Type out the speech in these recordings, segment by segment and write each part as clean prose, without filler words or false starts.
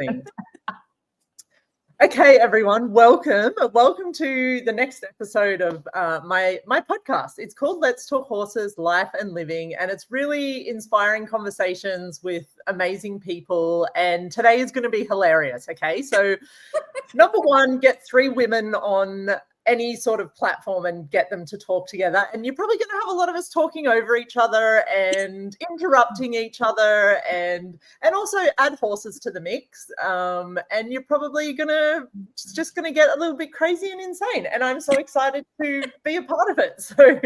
things. Okay, everyone, welcome. Welcome to the next episode of my podcast. It's called Let's Talk Horses, Life and Living, and it's really inspiring conversations with amazing people. And today is going to be hilarious, okay? So number one, get 3 women on any sort of platform and get them to talk together. And you're probably going to have a lot of us talking over each other and interrupting each other and also add horses to the mix. And you're probably just going to get a little bit crazy and insane. And I'm so excited to be a part of it. So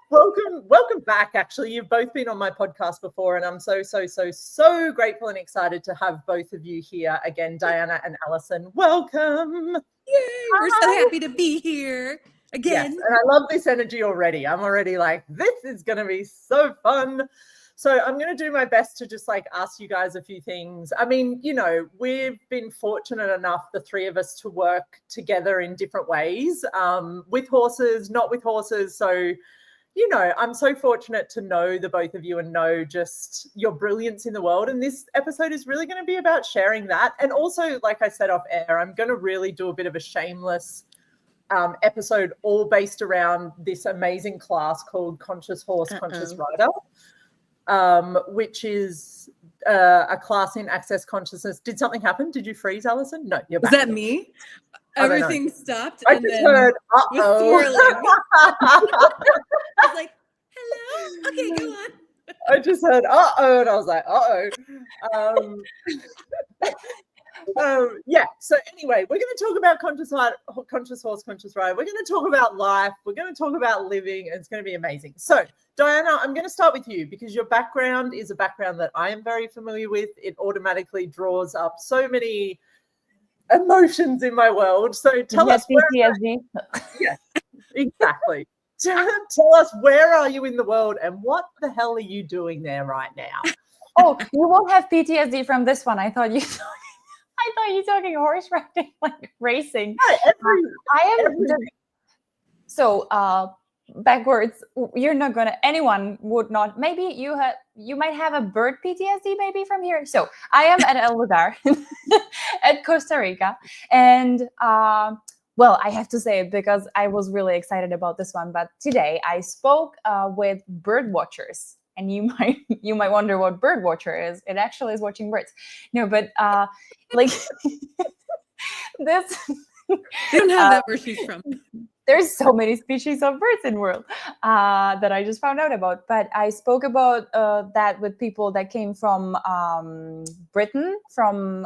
welcome back. Actually, you've both been on my podcast before, and I'm so grateful and excited to have both of you here again. Diana and Alison, welcome. Yay, we're so happy to be here again. Yes, and I love this energy already. I'm already like, this is going to be so fun. So I'm going to do my best to just like ask you guys a few things. I mean, you know, we've been fortunate enough, the 3 of us, to work together in different ways, with horses, not with horses. So, you know, I'm so fortunate to know the both of you and know just your brilliance in the world. And this episode is really going to be about sharing that. And also, like I said off air, I'm going to really do a bit of a shameless episode all based around this amazing class called Conscious Horse, Conscious Rider, which is a class in access consciousness. Did something happen? Did you freeze, Alison? No, you're back. Is that me? Everything stopped. I just heard, uh-oh. I was like, hello? Okay, go on. I just heard, uh-oh, and I was like, uh-oh. Yeah, so anyway, we're going to talk about conscious horse, conscious rider. We're going to talk about life. We're going to talk about living, and it's going to be amazing. So, Diana, I'm going to start with you because your background is a background that I am very familiar with. It automatically draws up so many emotions in my world. So tell us PTSD. Yes, exactly. Tell us, where are you in the world and what the hell are you doing there right now? Oh, you won't have PTSD from this one. I thought you were talking horse riding, like racing. Backwards, you're not gonna, anyone would not, maybe you might have a bird PTSD maybe from here. So I am at El Lugar at Costa Rica, and well, I have to say it because I was really excited about this one, but today I spoke with bird watchers. And you might wonder what bird watcher is. It actually is watching birds. No, but like this. They don't have that where she's from. There's so many species of birds in the world that I just found out about. But I spoke about that with people that came from Britain, from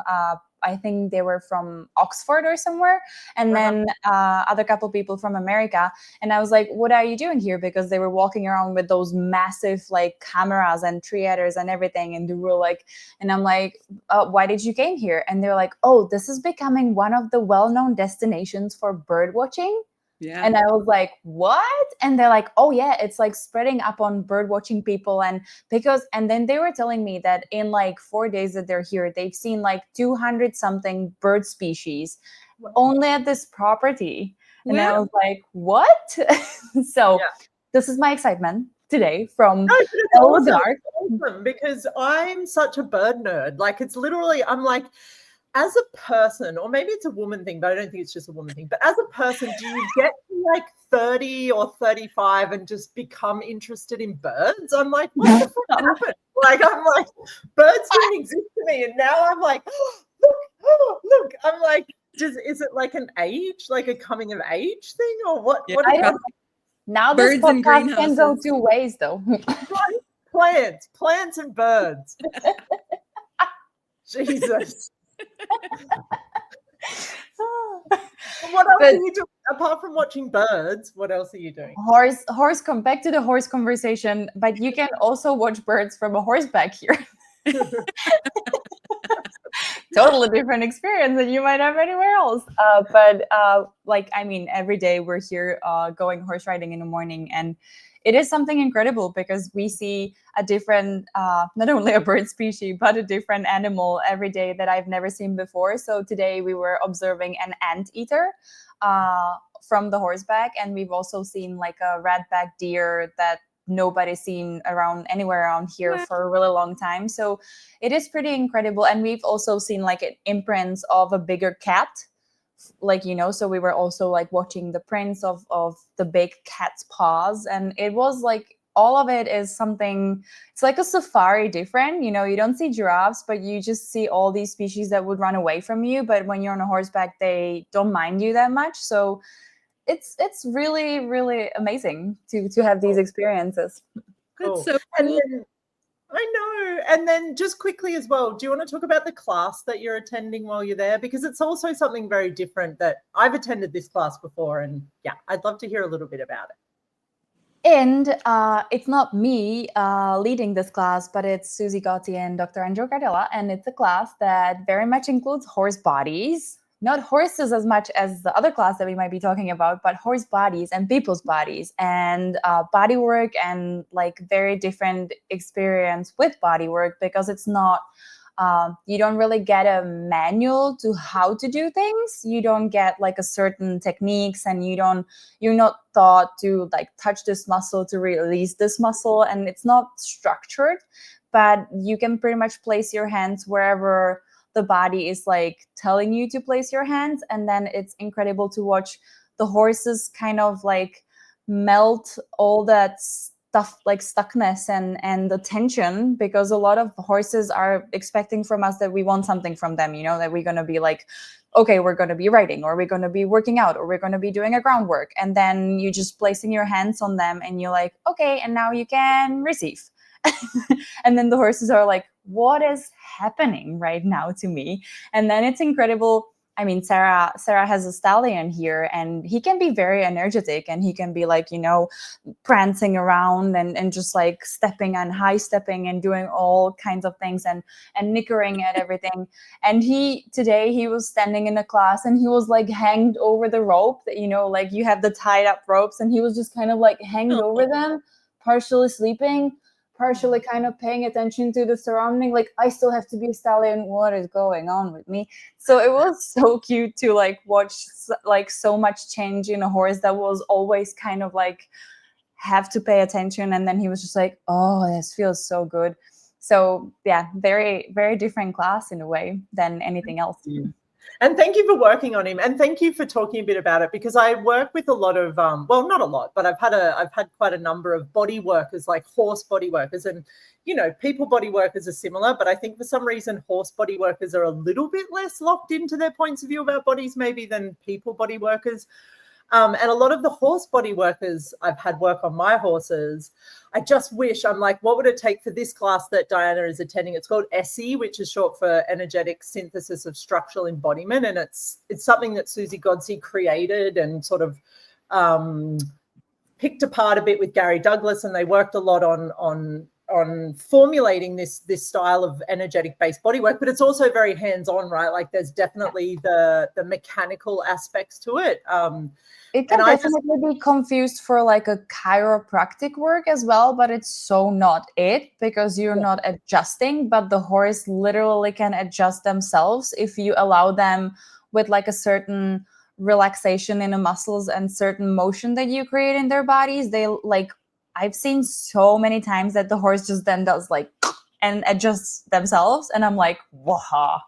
I think they were from Oxford or somewhere, and then other couple people from America. And I was like, what are you doing here? Because they were walking around with those massive like cameras and triaders and everything. And they were like, and I'm like, why did you came here? And they're like, oh, this is becoming one of the well-known destinations for bird watching. Yeah. And I was like, what? And they're like, oh yeah, it's like spreading up on bird watching people. And then they were telling me that in like 4 days that they're here, they've seen like 200 something bird species only at this property. And I was like, what? So This is my excitement today from El Lugar. Awesome, because I'm such a bird nerd. Like, it's literally, I'm like, as a person, or maybe it's a woman thing, but I don't think it's just a woman thing, but as a person, do you get to like 30 or 35 and just become interested in birds? I'm like, what the fuck happened? Like, I'm like, birds didn't exist to me, and now I'm like, look. I'm like, is it like an age, like a coming of age thing, or what? Yeah, what I don't know. Now birds this and podcast can go greenhouses. 2 ways though. Plants and birds. Jesus. What else are you doing apart from watching birds? What else are you doing? Come back to the horse conversation, but you can also watch birds from a horseback here. Totally different experience than you might have anywhere else. But every day we're here going horse riding in the morning, and it is something incredible because we see a different, not only a bird species, but a different animal every day that I've never seen before. So today we were observing an anteater from the horseback, and we've also seen like a red-backed deer that nobody's seen around anywhere around here Wow. for a really long time. So it is pretty incredible. And we've also seen like imprints of a bigger cat, like, you know, so we were also like watching the prints of the big cat's paws, and it was like all of it is something, it's like a safari different, you know, you don't see giraffes, but you just see all these species that would run away from you, but when you're on a horseback they don't mind you that much. So it's really, really amazing to have these experiences. That's so And cool. then, I know. And then just quickly as well, do you want to talk about the class that you're attending while you're there? Because it's also something very different that I've attended this class before. And yeah, I'd love to hear a little bit about it. And it's not me leading this class, but it's Susie Gotti and Dr. Andrew Gardella. And it's a class that very much includes horse bodies, not horses as much as the other class that we might be talking about, but horse bodies and people's bodies, and body work, and like very different experience with body work, because it's not, you don't really get a manual to how to do things. You don't get like a certain techniques, and you're not taught to like touch this muscle to release this muscle, and it's not structured, but you can pretty much place your hands wherever the body is like telling you to place your hands. And then it's incredible to watch the horses kind of like melt all that stuff, like stuckness and the tension, because a lot of horses are expecting from us that we want something from them, you know, that we're going to be like, okay, we're going to be riding, or we're going to be working out, or we're going to be doing a groundwork, and then you just placing your hands on them and you're like, okay, and now you can receive. And then the horses are like, what is happening right now to me? And then it's incredible. I mean, Sarah has a stallion here, and he can be very energetic, and he can be like, you know, prancing around and just like stepping and high stepping and doing all kinds of things and nickering at everything. And today he was standing in a class, and he was like hanged over the rope that, you know, like you have the tied up ropes, and he was just kind of like hanged over them, partially sleeping, partially kind of paying attention to the surrounding, like, I still have to be a stallion, what is going on with me? So it was so cute to like watch like so much change in a horse that was always kind of like have to pay attention, and then he was just like, oh, this feels so good. So yeah, very, very different class in a way than anything else. And thank you for working on him, and thank you for talking a bit about it, because I work with a lot of well, not a lot, but I've had quite a number of body workers, like horse body workers, and you know, people body workers are similar, but I think for some reason horse body workers are a little bit less locked into their points of view about bodies maybe than people body workers. And a lot of the horse body workers I've had work on my horses, I just wish, I'm like, what would it take for this class that Diana is attending? It's called ESSE, which is short for Energetic Synthesis of Structural Embodiment. And it's something that Susie Godsey created and sort of picked apart a bit with Gary Douglas. And they worked a lot on formulating this style of energetic based bodywork, but it's also very hands-on, right? Like there's definitely the mechanical aspects to it. It can definitely be confused for like a chiropractic work as well, but it's so not it, because you're not adjusting, but the horse literally can adjust themselves if you allow them with like a certain relaxation in the muscles and certain motion that you create in their bodies. They like, I've seen so many times that the horse just then does like and adjusts themselves, and I'm like, wow,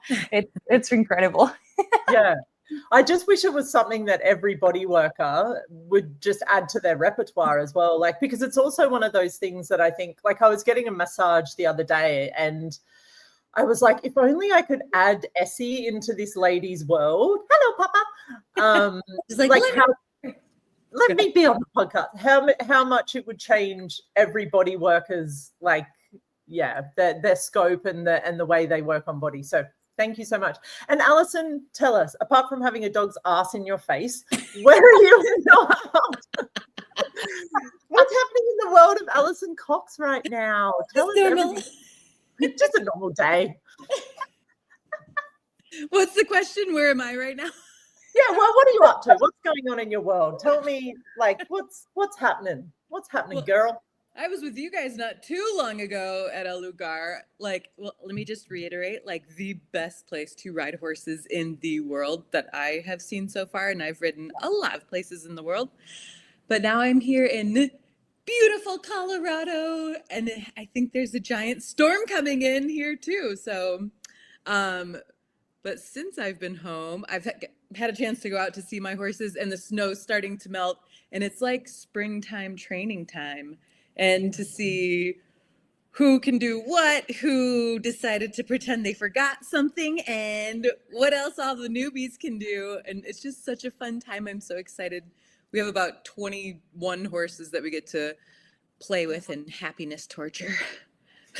it's incredible. Yeah. I just wish it was something that every body worker would just add to their repertoire as well. Like, because it's also one of those things that I think, like I was getting a massage the other day and I was like, if only I could add ESSE into this lady's world. Hello, Papa. Just like let me be on the podcast. How much it would change every body worker's, like, yeah, their scope and the way they work on body. So thank you so much. And Alison, tell us, apart from having a dog's ass in your face, where are you not? What's happening in the world of Alison Cox right now? Tell us everything. It's just a normal day. What's the question? Where am I right now? Yeah, well, what are you up to? What's going on in your world? Tell me, like, what's happening? What's happening, girl? I was with you guys not too long ago at a lugar. Like, well, let me just reiterate, like the best place to ride horses in the world that I have seen so far. And I've ridden a lot of places in the world. But now I'm here in beautiful Colorado, and I think there's a giant storm coming in here too. So, but since I've been home, I've had a chance to go out to see my horses, and the snow's starting to melt, and it's like springtime training time, and to see who can do what, who decided to pretend they forgot something, and what else all the newbies can do. And it's just such a fun time. I'm so excited. We have about 21 horses that we get to play with and happiness torture.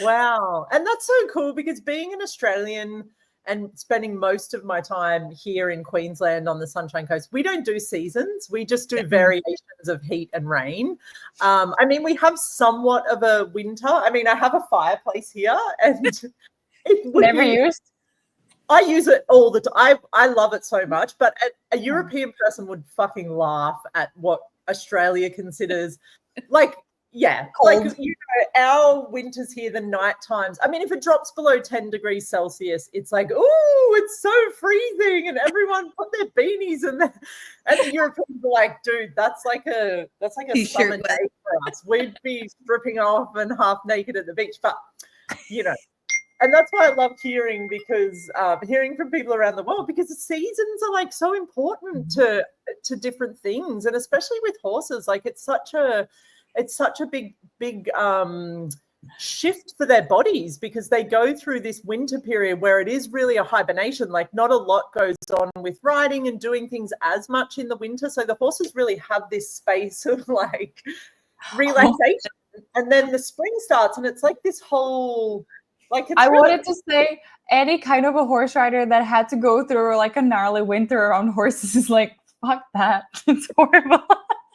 Wow. And that's so cool, because being an Australian and spending most of my time here in Queensland on the Sunshine Coast, we don't do seasons. We just do variations of heat and rain. I mean, we have somewhat of a winter. I mean, I have a fireplace here, and it would Never used. I use it all the time. I love it so much, but a European person would fucking laugh at what Australia considers like, yeah, cold. like, you know, our winters here, the night times. I mean, if it drops below 10 degrees Celsius, it's like, ooh, it's so freezing, and everyone put their beanies and the Europeans are like, dude, that's like a summer day for us. We'd be stripping off and half naked at the beach, but you know. And that's why I loved hearing, because hearing from people around the world, because the seasons are like so important to different things, and especially with horses, like it's such a big shift for their bodies, because they go through this winter period where it is really a hibernation. Like, not a lot goes on with riding and doing things as much in the winter, so the horses really have this space of like relaxation. And then the spring starts, and it's like this whole. Like, I wanted to say, any kind of a horse rider that had to go through like a gnarly winter on horses is like, fuck that. It's horrible.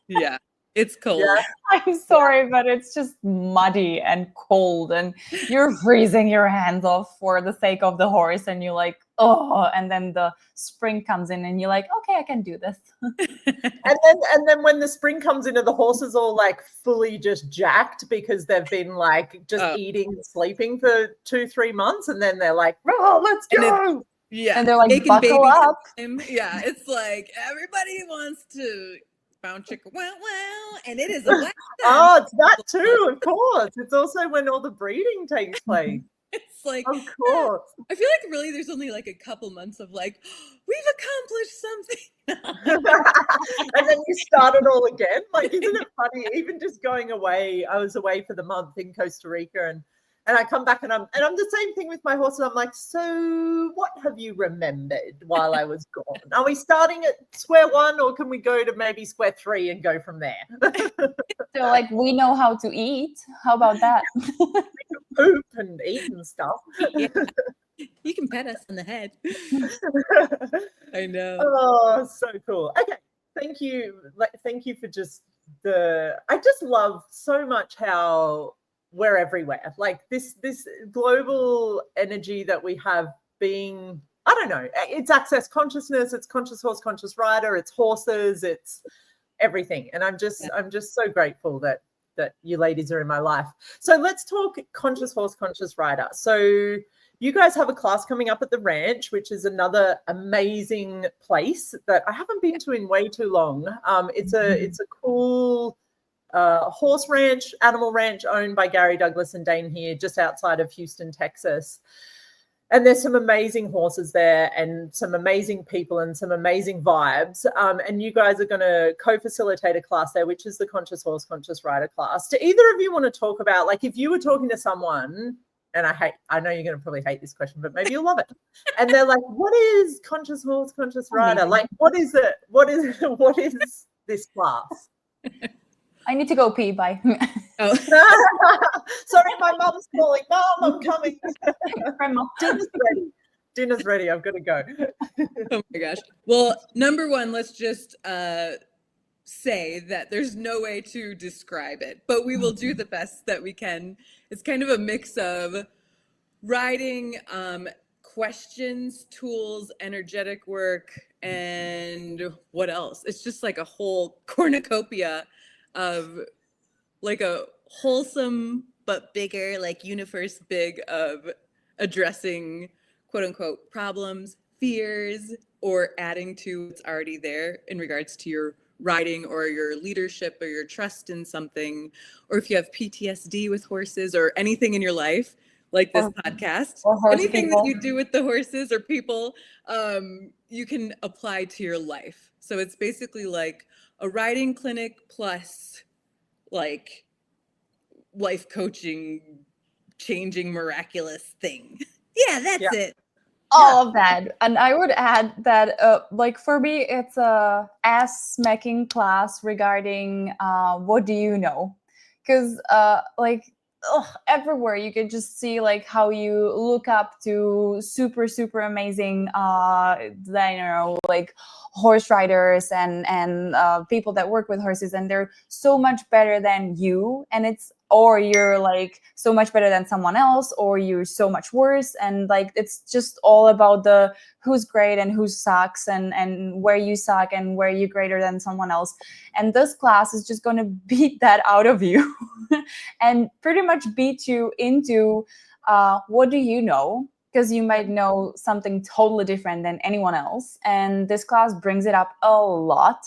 Yeah, it's cold. Yeah. I'm sorry, but it's just muddy and cold, and you're freezing your hands off for the sake of the horse, and you're like, oh, and then the spring comes in and you're like, okay, I can do this. and then when the spring comes in, the horses all like fully just jacked, because they've been like just eating and sleeping for 2-3 months, and then they're like, oh, let's go. Yeah, and they're like, buckle up. Yeah, it's like everybody wants to bound chicka wow wow, and it is a wow. Oh, it's that too, of course. It's also when all the breeding takes place. It's like, of course. I feel like really there's only like a couple months of like, we've accomplished something. And then you start it all again. Like, isn't it funny? Even just going away, I was away for the month in Costa Rica, and I come back, and I'm the same thing with my horse. And I'm like, so what have you remembered while I was gone? Are we starting at square one, or can we go to maybe square 3 and go from there? So like, we know how to eat. How about that? Poop and eat and stuff. Yeah. You can pet us on the head. I know. Oh, so cool. Okay, thank you for just I just love so much how we're everywhere. Like this global energy that we have, being, I don't know, it's access consciousness, it's conscious horse, conscious rider, it's horses, it's everything. And I'm just so grateful that you ladies are in my life. So let's talk conscious horse, conscious rider. So you guys have a class coming up at the ranch, which is another amazing place that I haven't been to in way too long. It's a cool horse ranch, animal ranch, owned by Gary Douglas and Dane here, just outside of Houston, Texas. And there's some amazing horses there, and some amazing people, and some amazing vibes. And you guys are going to co-facilitate a class there, which is the Conscious Horse, Conscious Rider class. Do either of you want to talk about, like, if you were talking to someone, and I know you're going to probably hate this question, but maybe you'll love it, and they're like, what is Conscious Horse, Conscious Rider? Like, what is it? What is this class? I need to go pee. Bye. Oh. Sorry, my mom's calling. Mom, I'm coming. Grandma. Dinner's ready. I've got to go. Oh my gosh. Well, number one, let's just say that there's no way to describe it, but we will do the best that we can. It's kind of a mix of writing, questions, tools, energetic work, and what else? It's just like a whole cornucopia of like a wholesome but bigger, like universe big, of addressing quote unquote problems, fears, or adding to what's already there in regards to your riding or your leadership or your trust in something, or if you have PTSD with horses or anything in your life, like this podcast, or horse anything people. that you do with the horses or people, you can apply to your life. So it's basically like a riding clinic plus like life coaching, changing, miraculous thing. Yeah, that's it. All of that. And I would add that, like for me, it's a ass-smacking class regarding what do you know? Because like everywhere you can just see like how you look up to super, super amazing, like horse riders and people that work with horses, and they're so much better than you. And it's, or you're like so much better than someone else, or you're so much worse, and like it's just all about the who's great and who sucks, and where you suck and where you're greater than someone else. And this class is just going to beat that out of you and pretty much beat you into what do you know, because you might know something totally different than anyone else, and this class brings it up a lot.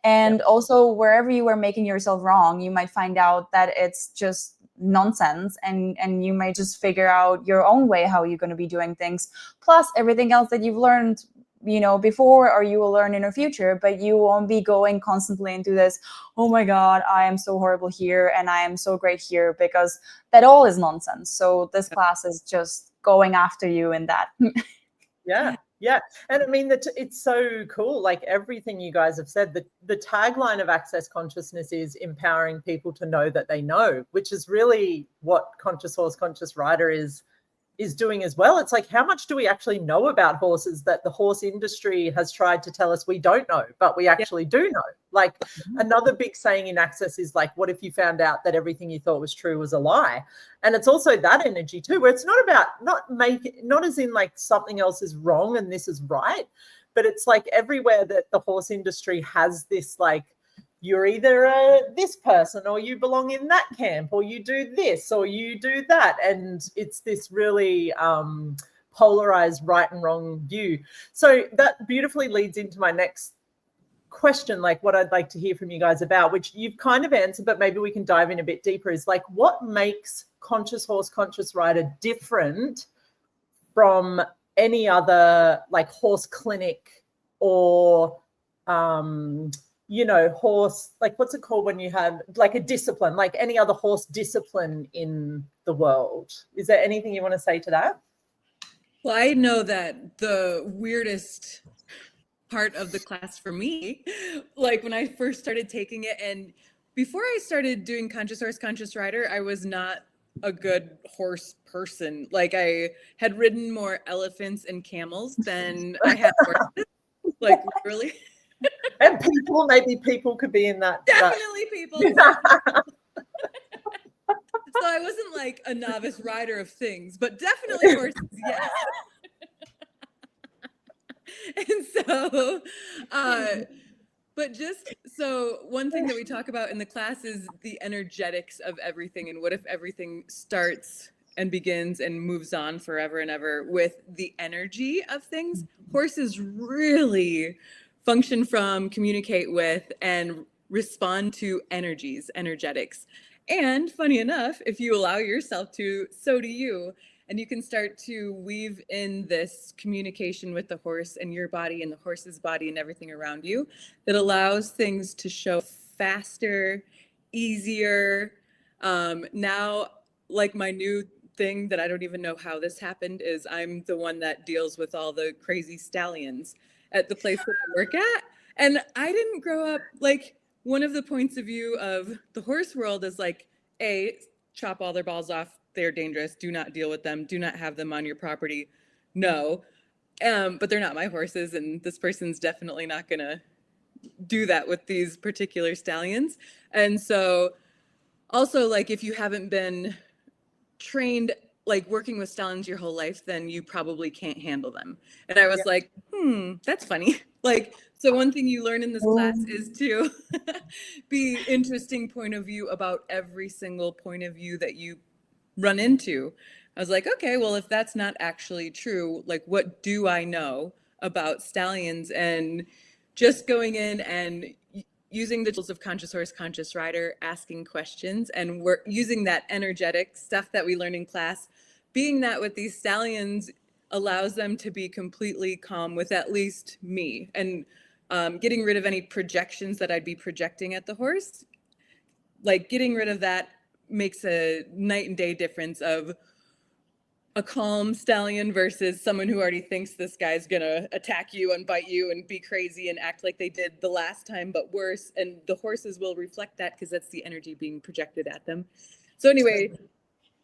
And also, wherever you are making yourself wrong, you might find out that it's just nonsense, and you might just figure out your own way how you're going to be doing things, plus everything else that you've learned, you know, before, or you will learn in the future. But you won't be going constantly into this, oh my God, I am so horrible here and I am so great here, because that all is nonsense. So this class is just going after you in that. Yeah. And I mean, that it's so cool. Like everything you guys have said, the tagline of Access Consciousness is empowering people to know that they know, which is really what Conscious Horse, Conscious Rider is doing as well. It's like, how much do we actually know about horses that the horse industry has tried to tell us we don't know, but we actually do know? Like another big saying in Access is like, what if you found out that everything you thought was true was a lie? And it's also that energy too, where it's not about not as in like something else is wrong and this is right, but it's like everywhere that the horse industry has this like, you're either this person, or you belong in that camp, or you do this, or you do that. And it's this really polarized right and wrong view. So that beautifully leads into my next question, like what I'd like to hear from you guys about, which you've kind of answered, but maybe we can dive in a bit deeper, is like, what makes Conscious Horse, Conscious Rider different from any other like horse clinic or you know, horse, like what's it called when you have like a discipline, like any other horse discipline in the world? Is there anything you want to say to that? Well, I know that the weirdest part of the class for me, like when I first started taking it, and before I started doing Conscious Horse, Conscious Rider, I was not a good horse person. Like I had ridden more elephants and camels than I had horses, like literally. And people, maybe people could be in that. Definitely people. So I wasn't like a novice rider of things, but definitely horses, yes. And so, but just so one thing that we talk about in the class is the energetics of everything, and what if everything starts and begins and moves on forever and ever with the energy of things. Horses really function from, communicate with, and respond to energies, energetics. And funny enough, if you allow yourself to, so do you. And you can start to weave in this communication with the horse and your body and the horse's body and everything around you that allows things to show faster, easier. Now, like my new thing that I don't even know how this happened is I'm the one that deals with all the crazy stallions at the place that I work at. And I didn't grow up, like one of the points of view of the horse world is like, chop all their balls off. They're dangerous. Do not deal with them. Do not have them on your property. No. But they're not my horses. And this person's definitely not going to do that with these particular stallions. And so also, like, if you haven't been trained like working with stallions your whole life, then you probably can't handle them. And I was like, that's funny. Like, so one thing you learn in this class is to be interesting point of view about every single point of view that you run into. I was like, okay, well, if that's not actually true, like what do I know about stallions? And just going in and using the tools of conscious horse, conscious rider, asking questions, and we're using that energetic stuff that we learn in class. Being that with these stallions allows them to be completely calm with at least me, and getting rid of any projections that I'd be projecting at the horse. Like getting rid of that makes a night and day difference of a calm stallion versus someone who already thinks this guy's gonna attack you and bite you and be crazy and act like they did the last time, but worse. And the horses will reflect that because that's the energy being projected at them. So anyway,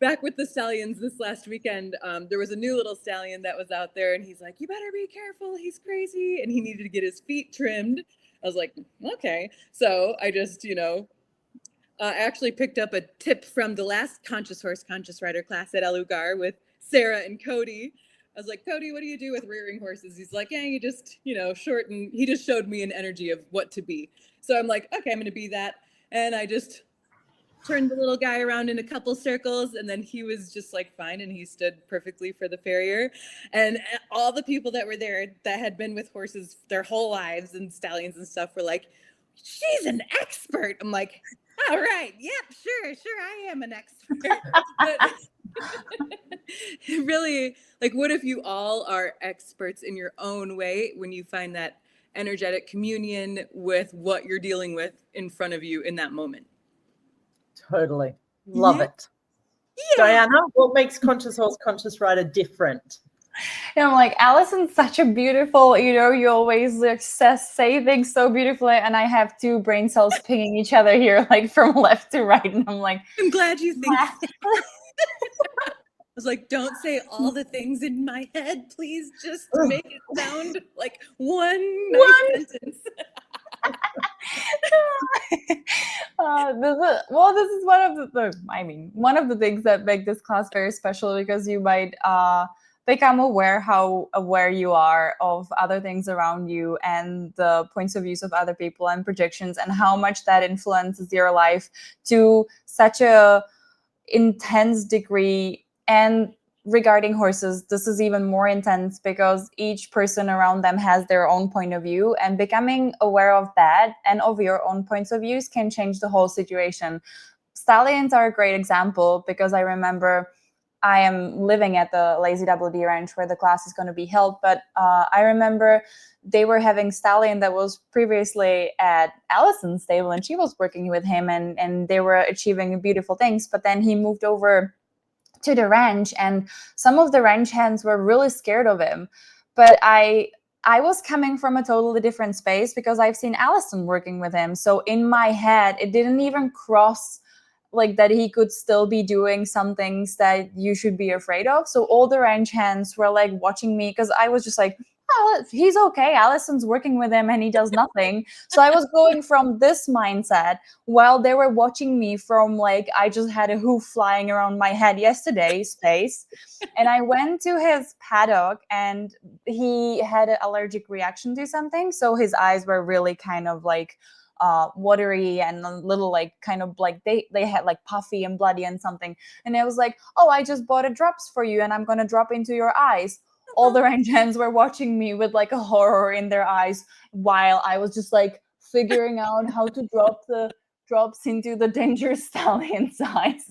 back with the stallions this last weekend, there was a new little stallion that was out there, and he's like, you better be careful, he's crazy. And he needed to get his feet trimmed. I was like, okay. So I just, I actually picked up a tip from the last Conscious Horse, Conscious Rider class at Alugar with Sarah and Cody. I was like, Cody, what do you do with rearing horses? He's like, yeah, you just, shorten. He just showed me an energy of what to be. So I'm like, okay, I'm going to be that. And I just turned the little guy around in a couple circles, and then he was just like fine, and he stood perfectly for the farrier. And all the people that were there that had been with horses their whole lives and stallions and stuff were like, she's an expert. I'm like, all right, yep, sure, I am an expert. But really, like, what if you all are experts in your own way when you find that energetic communion with what you're dealing with in front of you in that moment? Totally. Love it. Yeah. Diana, what makes Conscious Horse, Conscious Rider different? And I'm like, Alison's such a beautiful, you always like say things so beautifully, and I have two brain cells pinging each other here, like from left to right, and I'm like, I'm glad you think I was like, don't say all the things in my head, please just make it sound like one nice sentence. This is one of the things that make this class very special, because you might become aware how aware you are of other things around you and the points of views of other people and projections, and how much that influences your life to such a intense degree. And regarding horses, this is even more intense because each person around them has their own point of view, and becoming aware of that and of your own points of views can change the whole situation. Stallions are a great example, because I remember I am living at the Lazy Double D ranch where the class is going to be held, but I remember they were having stallion that was previously at Alison's stable, and she was working with him, and they were achieving beautiful things. But then he moved over to the ranch, and some of the ranch hands were really scared of him. But I was coming from a totally different space, because I've seen Alison working with him. So in my head, it didn't even cross like that he could still be doing some things that you should be afraid of. So all the ranch hands were like watching me, because I was just like, oh, he's okay, Alison's working with him and he does nothing. So I was going from this mindset while they were watching me from like, I just had a hoof flying around my head yesterday space. And I went to his paddock, and he had an allergic reaction to something, so his eyes were really kind of like watery and a little like kind of like they had like puffy and bloody and something. And I was like, oh, I just bought a drops for you and I'm gonna drop into your eyes. All the ranch hands were watching me with like a horror in their eyes, while I was just like figuring out how to drop the drops into the dangerous stallion's eyes.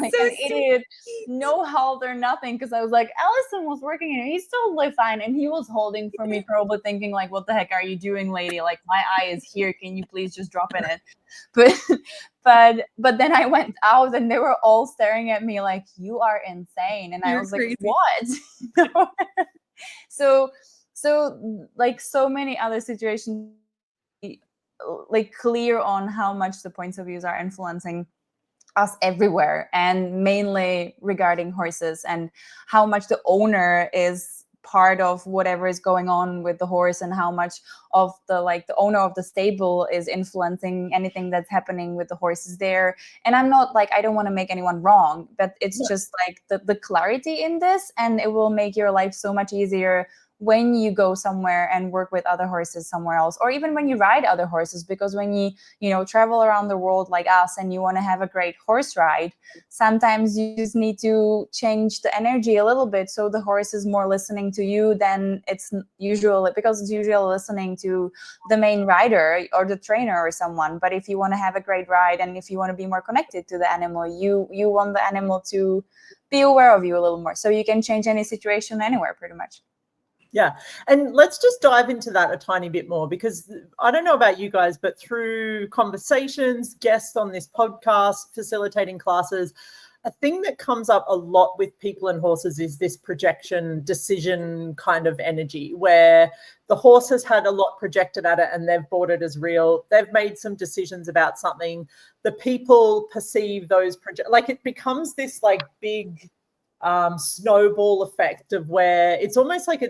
Like so an idiot, no help or nothing, because I was like, Alison was working and he's totally fine, and he was holding for me, probably thinking like, what the heck are you doing, lady? Like, my eye is here, can you please just drop in it? But then I went out and they were all staring at me like, you are insane. And I was like, what? so like so many other situations, like clear on how much the points of views are influencing us everywhere, and mainly regarding horses, and how much the owner is part of whatever is going on with the horse, and how much of the owner of the stable is influencing anything that's happening with the horses there. And I'm not like, I don't want to make anyone wrong, but it's just like the clarity in this, and it will make your life so much easier when you go somewhere and work with other horses somewhere else, or even when you ride other horses, because when you travel around the world like us and you want to have a great horse ride, sometimes you just need to change the energy a little bit so the horse is more listening to you than it's usual, because it's usually listening to the main rider or the trainer or someone. But if you want to have a great ride and if you want to be more connected to the animal, you want the animal to be aware of you a little more, so you can change any situation anywhere pretty much. Yeah. And let's just dive into that a tiny bit more, because I don't know about you guys, but through conversations, guests on this podcast, facilitating classes, a thing that comes up a lot with people and horses is this projection decision kind of energy, where the horse has had a lot projected at it and they've bought it as real. They've made some decisions about something. The people perceive those like it becomes this like big snowball effect of where it's almost like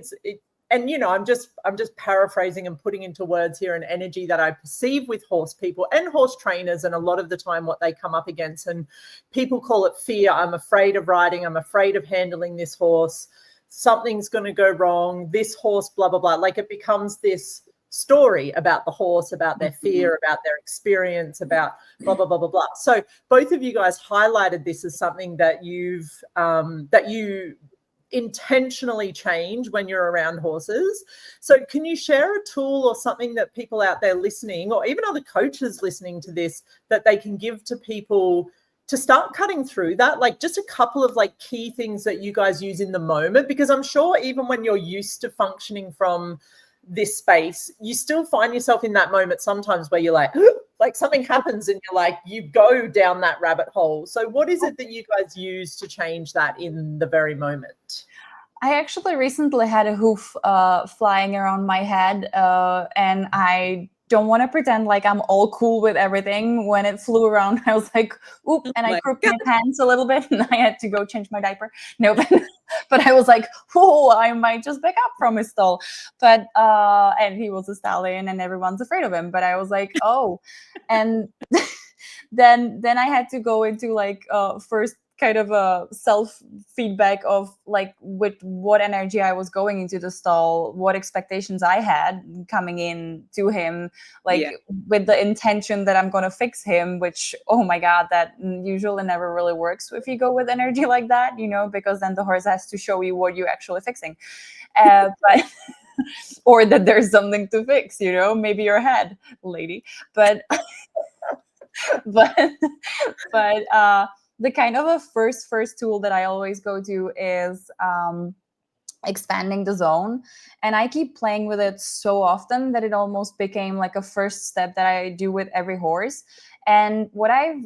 and I'm just paraphrasing and putting into words here an energy that I perceive with horse people and horse trainers, and a lot of the time what they come up against, and people call it fear. I'm afraid of riding, I'm afraid of handling this horse, something's going to go wrong, this horse, blah blah blah. Like it becomes this story about the horse, about their fear, about their experience, about blah blah blah blah blah. So both of you guys highlighted this as something that you intentionally change when you're around horses. So can you share a tool or something that people out there listening, or even other coaches listening to this, that they can give to people to start cutting through that? Like just a couple of like key things that you guys use in the moment, because I'm sure even when you're used to functioning from this space, you still find yourself in that moment sometimes where you're like something happens and you're like, you go down that rabbit hole. So what is it that you guys use to change that in the very moment? I actually recently had a hoof flying around my head, and I don't want to pretend like I'm all cool with everything. When it flew around, I was like, oop, and I crooked my pants a little bit and I had to go change my diaper. No, but I was like, oh, I might just back up from his stall. But, and he was a stallion and everyone's afraid of him. But I was like, oh, and then I had to go into like first kind of a self feedback of like with what energy I was going into the stall, what expectations I had coming in to him, like with the intention that I'm going to fix him, which, oh my God, that usually never really works if you go with energy like that, because then the horse has to show you what you're actually fixing. But or that there's something to fix, maybe your head, lady. But the kind of a first tool that I always go to is expanding the zone. And I keep playing with it so often that it almost became like a first step that I do with every horse. And what I've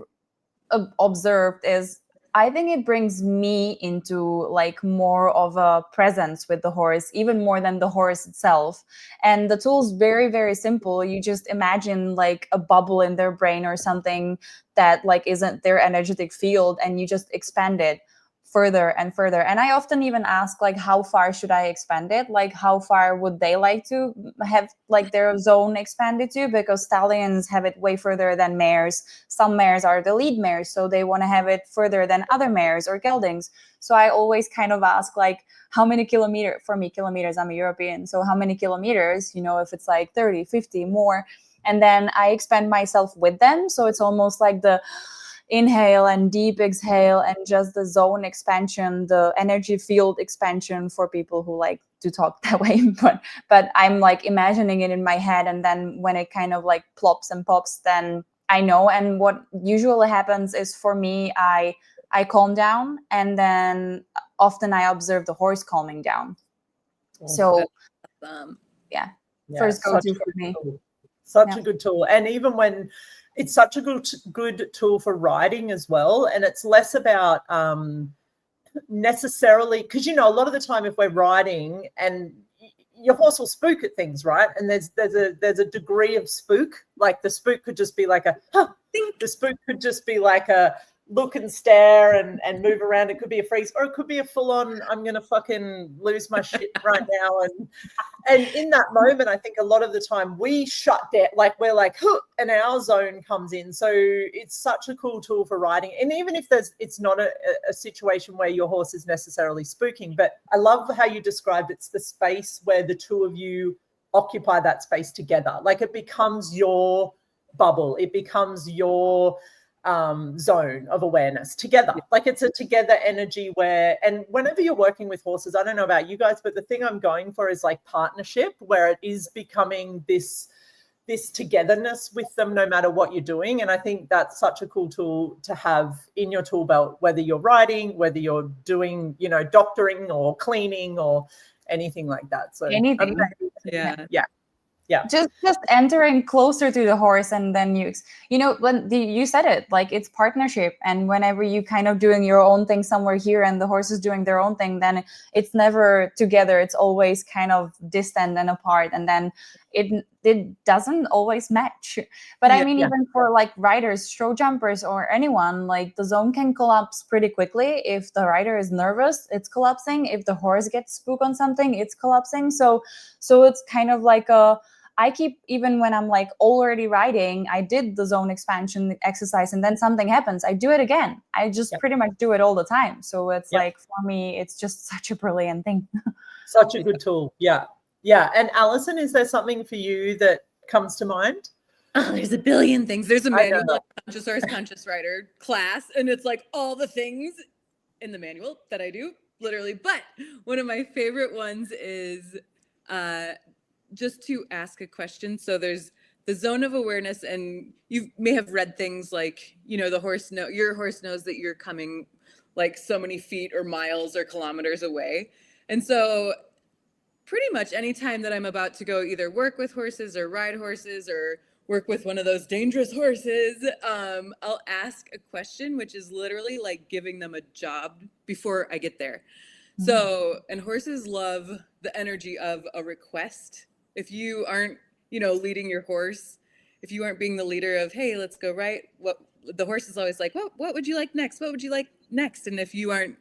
observed is I think it brings me into like more of a presence with the horse, even more than the horse itself. And the tool's very, very simple. You just imagine like a bubble in their brain or something that like isn't their energetic field, and you just expand it further and further. And I often even ask, like, how far should I expand it? Like, how far would they like to have like their zone expanded to? Because stallions have it way further than mares. Some mares are the lead mares, so they want to have it further than other mares or geldings. So I always kind of ask, like, how many kilometers, for me, kilometers, I'm a European, so how many kilometers, if it's like 30, 50 more. And then I expand myself with them. So it's almost like the inhale and deep exhale and just the zone expansion, the energy field expansion for people who like to talk that way. But I'm like imagining it in my head, and then when it kind of like plops and pops, then I know. And what usually happens is, for me, I calm down, and then often I observe the horse calming down. So first go-to for me. Such a good tool. And even when it's such a good tool for riding as well. And it's less about necessarily, because, a lot of the time if we're riding, and your horse will spook at things, right? And there's a degree of spook. Like the spook could just be like the spook could just be like look and stare and move around. It could be a freeze, or it could be a full on, I'm going to fucking lose my shit right now. And in that moment, I think a lot of the time we shut down, like we're like, huh, and our zone comes in. So it's such a cool tool for riding. And even if it's not a situation where your horse is necessarily spooking, but I love how you described it's the space where the two of you occupy that space together. Like it becomes your bubble. It becomes your zone of awareness together. Like it's a together energy where, and whenever you're working with horses, I don't know about you guys, but the thing I'm going for is like partnership, where it is becoming this togetherness with them no matter what you're doing. And I think that's such a cool tool to have in your tool belt, whether you're riding, whether you're doing, you know, doctoring or cleaning or anything like that. So anything. Yeah. Just entering closer to the horse, and then you know, when you said it, like it's partnership, and whenever you kind of doing your own thing somewhere here and the horse is doing their own thing, then it's never together. It's always kind of distant and apart, and then it doesn't always match. But I mean, even for like riders, show jumpers, or anyone, like the zone can collapse pretty quickly. If the rider is nervous, it's collapsing. If the horse gets spooked on something, it's collapsing. So it's kind of like I keep, even when I'm like already riding, I did the zone expansion exercise and then something happens, I do it again. I just pretty much do it all the time. So it's like, for me, it's just such a brilliant thing. Such a good tool. Yeah. And Alison, is there something for you that comes to mind? Oh, there's a billion things. There's a manual, like Conscious Horse, Conscious Rider class, and it's like all the things in the manual that I do, literally. But one of my favorite ones is just to ask a question. So there's the zone of awareness, and you may have read things like, you know, your horse knows that you're coming like so many feet or miles or kilometers away. And so pretty much anytime that I'm about to go either work with horses or ride horses or work with one of those dangerous horses, I'll ask a question, which is literally like giving them a job before I get there. So, and horses love the energy of a request. If you aren't, you know, leading your horse, if you aren't being the leader of, hey, let's go right, what the horse is always like, what would you like next? What would you like next? And if you aren't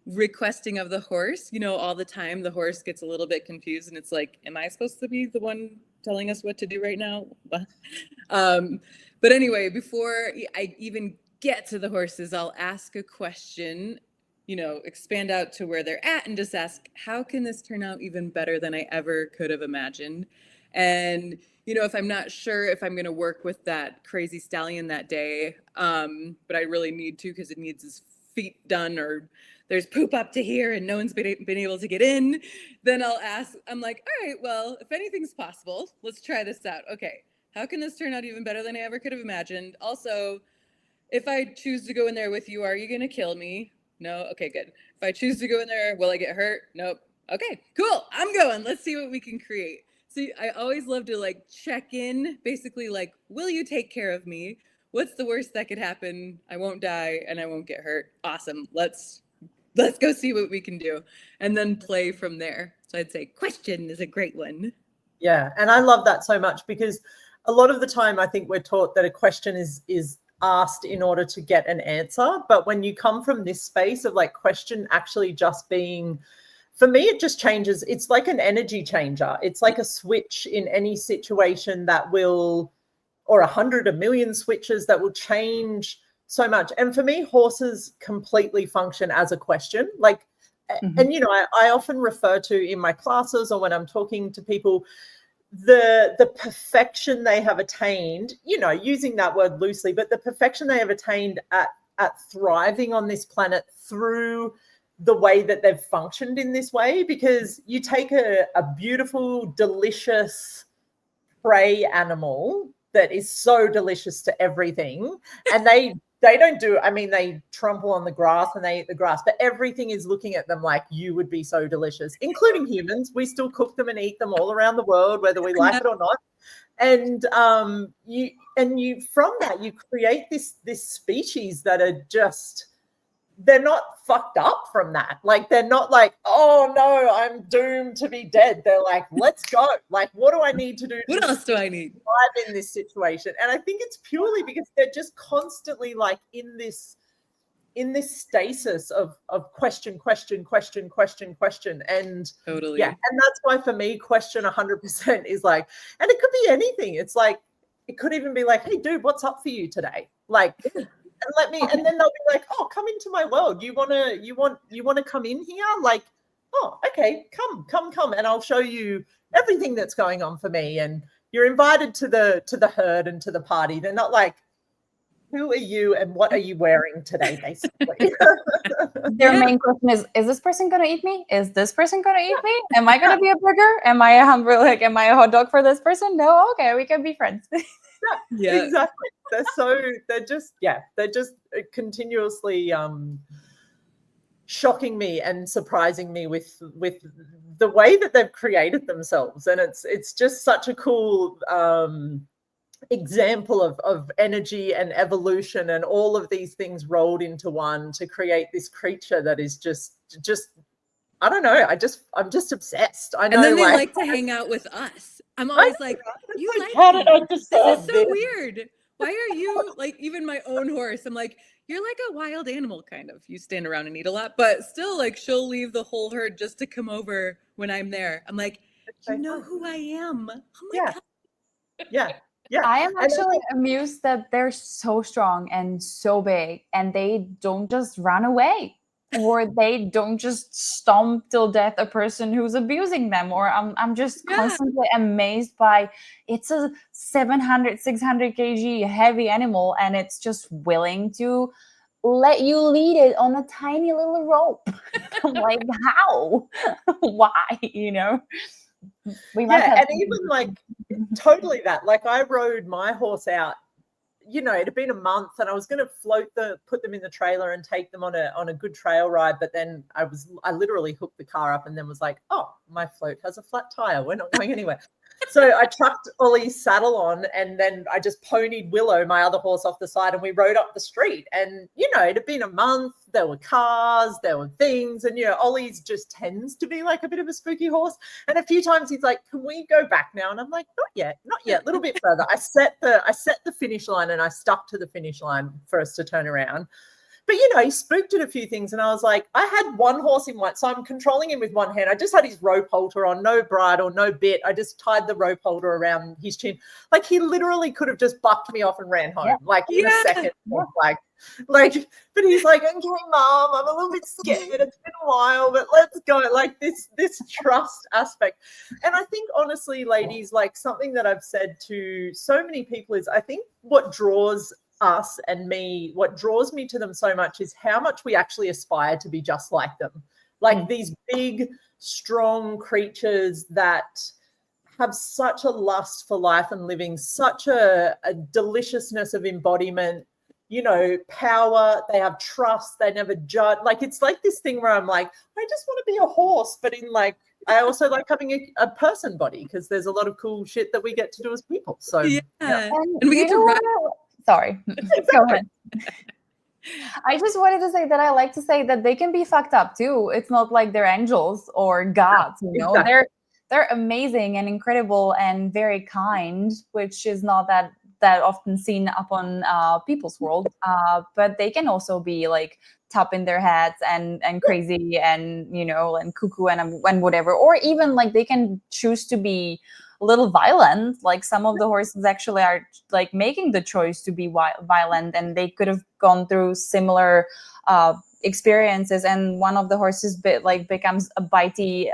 requesting of the horse, you know, all the time, the horse gets a little bit confused and it's like, am I supposed to be the one telling us what to do right now? But anyway, before I even get to the horses, I'll ask a question, you know, expand out to where they're at and just ask, how can this turn out even better than I ever could have imagined? And, you know, if I'm not sure if I'm going to work with that crazy stallion that day, but I really need to because it needs his feet done, or there's poop up to here and no one's been able to get in, then I'll ask, I'm like, all right, well, if anything's possible, let's try this out. Okay, how can this turn out even better than I ever could have imagined? Also, if I choose to go in there with you, are you going to kill me? No? Okay, good. If I choose to go in there, will I get hurt? Nope. Okay, cool. I'm going. Let's see what we can create. So I always love to like check in, basically like, will you take care of me? What's the worst that could happen? I won't die and I won't get hurt. Awesome. Let's go see what we can do, and then play from there. So I'd say question is a great one. Yeah, and I love that so much because a lot of the time I think we're taught that a question is asked in order to get an answer. But when you come from this space of like question actually just being, for me, it just changes. It's like an energy changer. It's like a switch in any situation that will, or 100, 1,000,000 switches that will change so much. And for me, horses completely function as a question. Like, and, you know, I often refer to in my classes or when I'm talking to people, the perfection they have attained, you know, using that word loosely, but the perfection they have attained at thriving on this planet through the way that they've functioned in this way. Because you take a beautiful, delicious prey animal that is so delicious to everything, and they don't do, I mean, they trample on the grass and they eat the grass, but everything is looking at them like you would be so delicious, including humans. We still cook them and eat them all around the world, whether we like it or not. And you from that, you create this species that are just, they're not fucked up from that. Like, they're not like, oh no, I'm doomed to be dead. They're like, let's go. Like, what do I need to do? What else do I need? Survive in this situation? And I think it's purely because they're just constantly like in this in this stasis of question. And Totally. yeah, and that's why for me, question 100% is like, and it could be anything. It's like, it could even be like, hey dude, what's up for you today? Like, and then they'll be like, oh, come into my world. You want to come in here? Like, oh, okay, come. And I'll show you everything that's going on for me. And you're invited to the herd and to the party. They're not like, who are you and what are you wearing today, basically? Their main question is this person going to eat me? Is this person going to eat me? Am I going to be a burger? Am I a hamburger? Like, am I a hot dog for this person? No, okay, we can be friends. Yeah, exactly. They're just continuously shocking me and surprising me with the way that they've created themselves. And it's just such a cool example of energy and evolution and all of these things rolled into one to create this creature that is just I don't know. I'm just obsessed. I know. And then they like to hang out with us. I'm always like, you like how me. did I deserve This is so weird. Why are you like, even my own horse? I'm like, you're like a wild animal, kind of. You stand around and eat a lot, but still, like, she'll leave the whole herd just to come over when I'm there. I'm like, you know who I am. Oh my God. Yeah. I am actually amused that they're so strong and so big, and they don't just run away, or they don't just stomp till death a person who's abusing them. Or I'm just constantly amazed by, it's a 600 kg heavy animal, and it's just willing to let you lead it on a tiny little rope. I'm like, how? Why? You know? And even like totally that. Like, I rode my horse out, you know, it had been a month, and I was going to put them in the trailer and take them on a good trail ride. But then I literally hooked the car up and then was like, oh, my float has a flat tire. We're not going anywhere. So I chucked Ollie's saddle on, and then I just ponied Willow, my other horse, off the side, and we rode up the street. And, you know, it had been a month. There were cars, there were things. And, you know, Ollie's just tends to be like a bit of a spooky horse. And a few times he's like, can we go back now? And I'm like, not yet, a little bit further. I set the finish line, and I stuck to the finish line for us to turn around. But, you know, he spooked at a few things, and I was like, I had one horse in one, so I'm controlling him with one hand. I just had his rope halter on, no bridle, no bit. I just tied the rope halter around his chin. Like, he literally could have just bucked me off and ran home, like in a second. Like, but he's like, okay, Mom, I'm a little bit scared. It's been a while, but let's go. Like, this trust aspect. And I think, honestly, ladies, like, something that I've said to so many people is, I think what draws us and me, what draws me to them so much is how much we actually aspire to be just like them. Like these big, strong creatures that have such a lust for life and living, such a deliciousness of embodiment, you know, power. They have trust. They never judge. Like, it's like this thing where I'm like, I just want to be a horse, but in like, I also like having a person body, because there's a lot of cool shit that we get to do as people. So and we get to ride. Sorry, go ahead. I just wanted to say that I like to say that they can be fucked up too. It's not like they're angels or gods, you know. Exactly. They're amazing and incredible and very kind, which is not that often seen up on people's world. But they can also be like top in their heads and crazy and, you know, and cuckoo and whatever. Or even like they can choose to be a little violent. Like, some of the horses actually are like making the choice to be violent, and they could have gone through similar experiences, and one of the horses becomes a bitey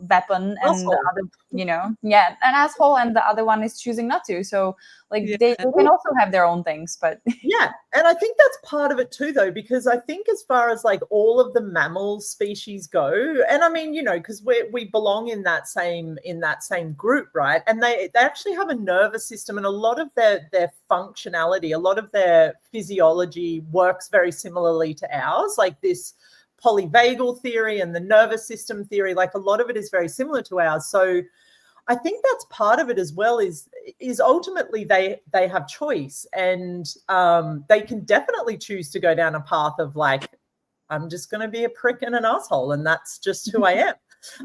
weapon, and the other, you know, an asshole, and the other one is choosing not to. So like they can also have their own things. But and I think that's part of it too, though, because I think as far as like all of the mammal species go, and I mean, you know, because we belong in that same group, right? And they actually have a nervous system, and a lot of their functionality, a lot of their physiology works very similarly to ours. Like this polyvagal theory and the nervous system theory, like a lot of it is very similar to ours. So I think that's part of it as well, is ultimately they have choice, and they can definitely choose to go down a path of like, I'm just going to be a prick and an asshole, and that's just who I am.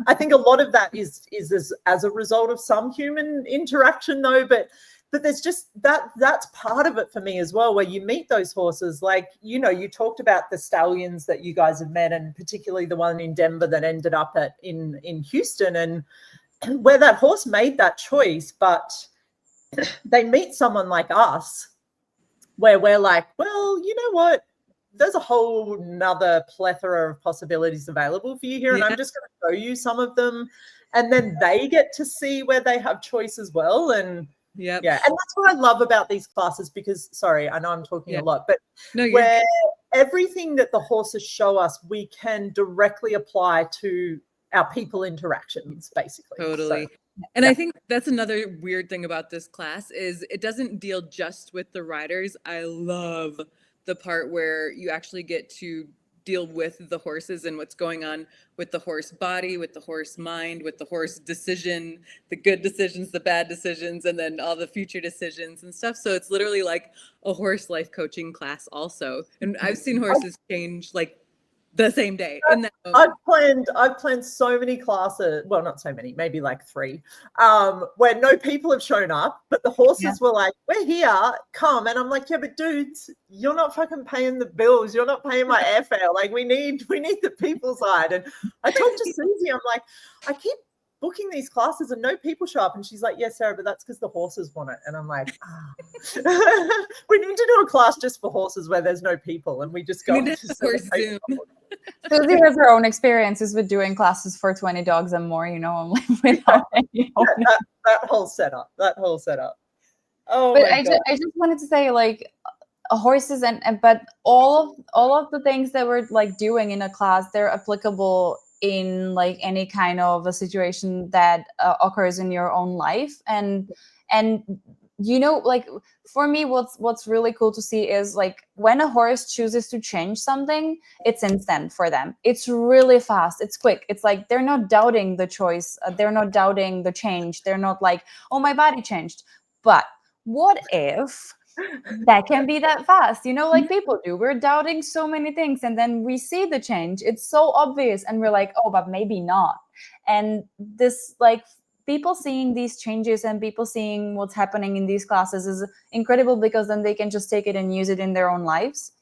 I think a lot of that is as a result of some human interaction, though, but but there's just that's part of it for me as well, where you meet those horses. Like, you talked about the stallions that you guys have met, and particularly the one in Denver that ended up in Houston, and where that horse made that choice, but they meet someone like us where we're like, well, you know what? There's a whole nother plethora of possibilities available for you here. And I'm just going to show you some of them. And then they get to see where they have choice as well. And yeah. And that's what I love about these classes, because, sorry, I know I'm talking a lot, but where everything that the horses show us, we can directly apply to our people interactions, basically. Totally. So, and I think that's another weird thing about this class is it doesn't deal just with the riders. I love the part where you actually get to deal with the horses and what's going on with the horse body, with the horse mind, with the horse decision, the good decisions, the bad decisions, and then all the future decisions and stuff. So it's literally like a horse life coaching class also. And I've seen horses change like the same day. In that moment. I've planned so many classes. Well, not so many, maybe like 3, where no people have shown up, but the horses were like, "We're here, come." And I'm like, "Yeah, but dudes, you're not fucking paying the bills. You're not paying my airfare. Like, we need the people side." And I talked to Susie. I'm like, I keep booking these classes and no people show up, and she's like, "Yes, Sarah, but that's because the horses want it." And I'm like, we need to do a class just for horses where there's no people, and we just go to horse Zoom. Susie has her own experiences with doing classes for 20 dogs and more, without any that whole setup. Oh, but I just wanted to say, like, horses but all of the things that we're like doing in a class, they're applicable in like any kind of a situation that occurs in your own life. And like, for me, what's really cool to see is like when a horse chooses to change something, it's instant for them. It's really fast. It's quick. It's like they're not doubting the choice. They're not doubting the change. They're not like, "Oh, my body changed." But what if that can be that fast, like people do? We're doubting so many things, and then we see the change. It's so obvious, and we're like, "Oh, but maybe not." And this, like, people seeing these changes and people seeing what's happening in these classes is incredible, because then they can just take it and use it in their own lives.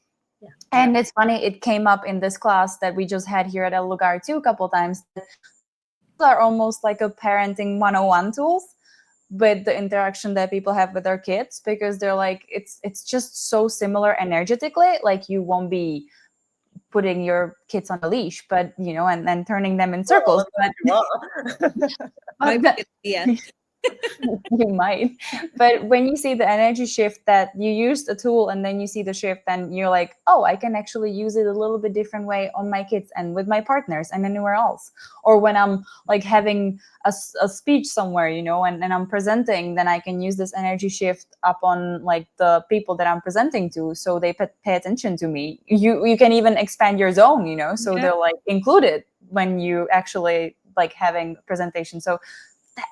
And it's funny, it came up in this class that we just had here at El Lugar too a couple of times. Are almost like a parenting 101 tools with the interaction that people have with their kids, because they're like, it's just so similar energetically. Like, you won't be putting your kids on a leash, but and then turning them in circles. You might. But when you see the energy shift, that you used a tool and then you see the shift, and you're like, "Oh, I can actually use it a little bit different way on my kids and with my partners and anywhere else." Or when I'm like having a speech somewhere, and I'm presenting, then I can use this energy shift up on like the people that I'm presenting to, so they pay attention to me. You can even expand your zone, so they're like included when you actually like having presentation. So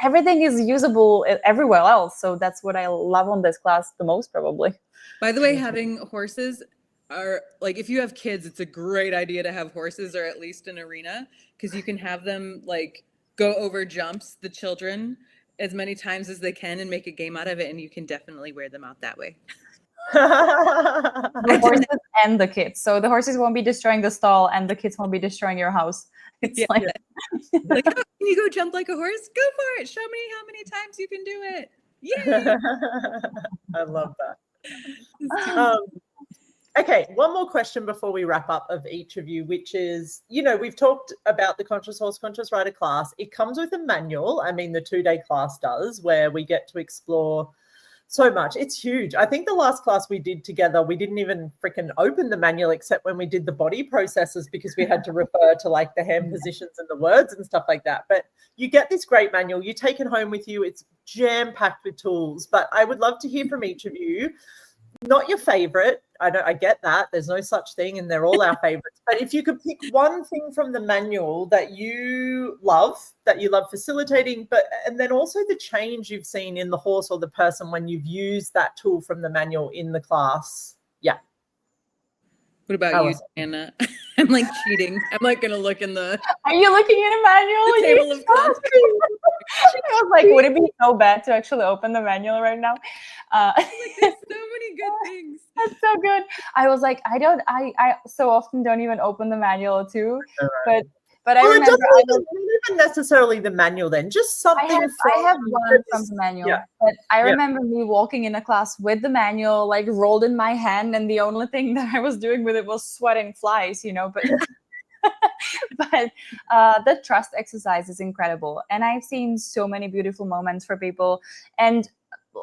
everything is usable everywhere else. So that's what I love on this class the most, probably. By the way, having horses are like, if you have kids, it's a great idea to have horses, or at least an arena, because you can have them like go over jumps, the children, as many times as they can, and make a game out of it. And you can definitely wear them out that way. The horses and the kids. So the horses won't be destroying the stall, and the kids won't be destroying your house. It's like, oh, can you go jump like a horse? Go for it. Show me how many times you can do it. Yay! I love that. Okay, one more question before we wrap up of each of you, which is, we've talked about the Conscious Horse, Conscious Rider class. It comes with a manual. I mean, the 2-day class does, where we get to explore so much. It's huge. I think the last class we did together, we didn't even freaking open the manual except when we did the body processes, because we had to refer to like the hand positions and the words and stuff like that. But you get this great manual, you take it home with you. It's jam-packed with tools. But I would love to hear from each of you. Not your favorite. I get that. There's no such thing, and they're all our favorites. But if you could pick one thing from the manual that you love facilitating, and then also the change you've seen in the horse or the person when you've used that tool from the manual in the class. Yeah. What about Alison. you, Anna? I'm like cheating. I'm like gonna look in the Are you looking in a manual? The table of contents. I was like, would it be so bad to actually open the manual right now? Like, there's so many good things. That's so good. I was like, I so often don't even open the manual too, Right. but I Well, it remember doesn't even necessarily the manual then, just something I have one from the manual, yeah. but I remember me walking in a class with the manual like rolled in my hand, and the only thing that I was doing with it was sweating flies, you know, but but the trust exercise is incredible, and I've seen so many beautiful moments for people, and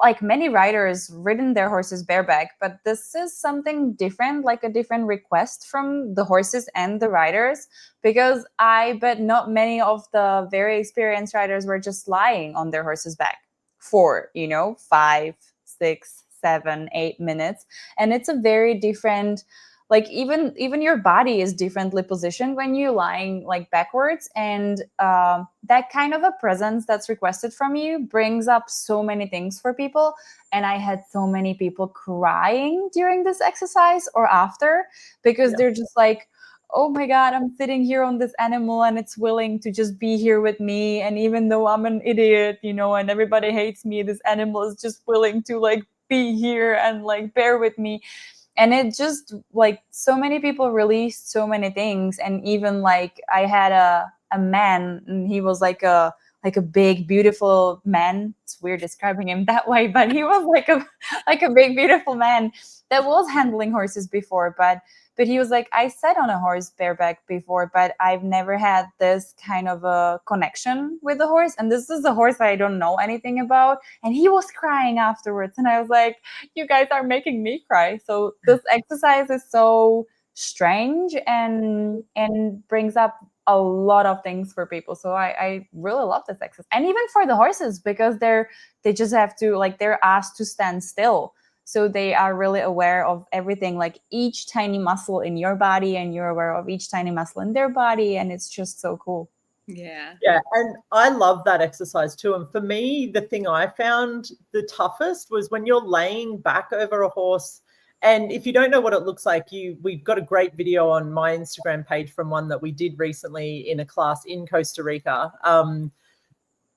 like many riders ridden their horses bareback, but this is something different, like a different request from the horses and the riders, because I bet not many of the very experienced riders were just lying on their horse's back for 5, 6, 7, 8 minutes, and it's a very different, like even your body is differently positioned when you're lying like backwards, and that kind of a presence that's requested from you brings up so many things for people. And I had so many people crying during this exercise or after, because they're just like, oh my God, I'm sitting here on this animal and it's willing to just be here with me, and even though I'm an idiot, and everybody hates me, this animal is just willing to like be here and like bear with me. And it just like so many people released so many things. And even like I had a man, and he was like a big beautiful man. It's weird describing him that way, but he was like a big beautiful man that was handling horses before, but he was like, I sat on a horse bareback before, but I've never had this kind of a connection with the horse, and this is a horse I don't know anything about. And he was crying afterwards, and I was like, you guys are making me cry. So this exercise is so strange and brings up a lot of things for people. So I really love this exercise, and even for the horses, because they just have to, like, they're asked to stand still. So they are really aware of everything, like each tiny muscle in your body, and you're aware of each tiny muscle in their body. And it's just so cool. Yeah. And I love that exercise too. And for me, the thing I found the toughest was when you're laying back over a horse. And if you don't know what it looks like, we've got a great video on my Instagram page from one that we did recently in a class in Costa Rica.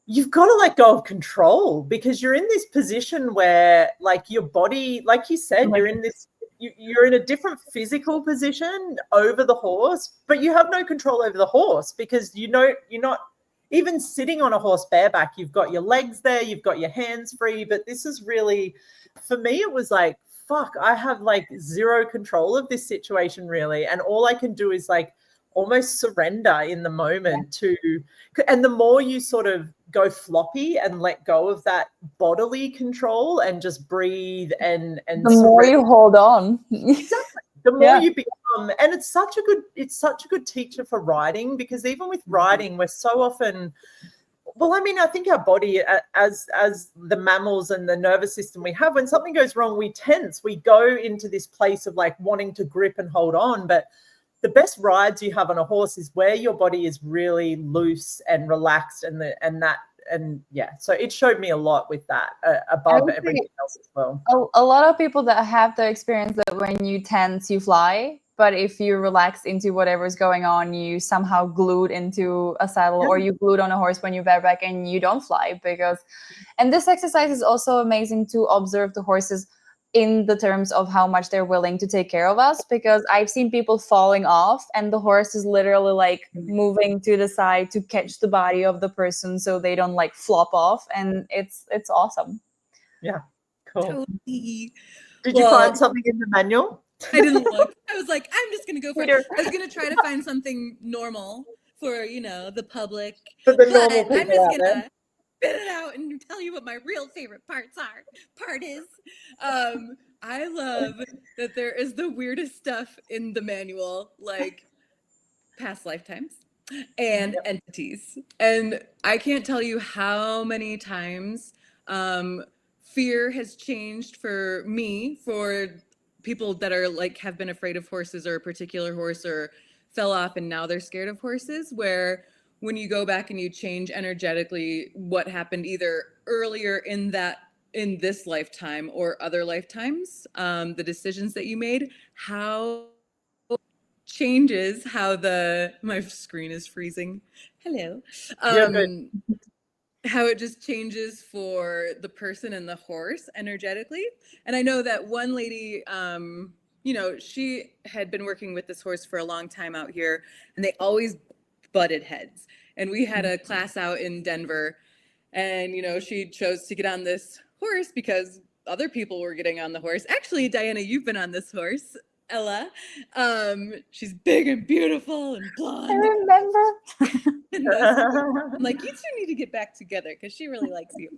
You've got to let go of control, because you're in this position where, like, your body, like you said, you're in a different physical position over the horse, but you have no control over the horse, because you're not even sitting on a horse bareback. You've got your legs there, you've got your hands free, but this is really, for me, it was like, fuck, I have like zero control of this situation really, and all I can do is like almost surrender in the moment to, and the more you sort of go floppy and let go of that bodily control and just breathe and the more you hold on. Exactly. The more you become, and it's such a good teacher for riding, because even with riding, we're so often, well, I mean, I think our body, as the mammals and the nervous system we have, when something goes wrong, we tense, we go into this place of like wanting to grip and hold on. But the best rides you have on a horse is where your body is really loose and relaxed, and so it showed me a lot with that above everything else as well. A lot of people that have the experience that when you tense, you fly, but if you relax into whatever's going on, you somehow glued into a saddle, or you glued on a horse when you bareback and you don't fly. And this exercise is also amazing to observe the horses in the terms of how much they're willing to take care of us, because I've seen people falling off and the horse is literally like moving to the side to catch the body of the person so they don't like flop off, and it's awesome. Yeah, cool. Totally. Did you find something in the manual? I didn't look. I was like, I'm just gonna go for it. I was gonna try to find something normal for the public, for the normal people. I'm just gonna spit it out and tell you what my real favorite part is. I love that there is the weirdest stuff in the manual, like past lifetimes and entities. And I can't tell you how many times fear has changed for me, for people that are like have been afraid of horses, or a particular horse, or fell off and now they're scared of horses, where when you go back and you change energetically what happened either earlier in this lifetime or other lifetimes, the decisions that you made, how changes how my screen is freezing. Hello. You're good. How it just changes for the person and the horse energetically. And I know that one lady, she had been working with this horse for a long time out here, and they always butted heads. And we had a class out in Denver, and, she chose to get on this horse because other people were getting on the horse. Actually, Diana, you've been on this horse. Ella, she's big and beautiful and blonde. I remember. I'm like, you two need to get back together because she really likes you.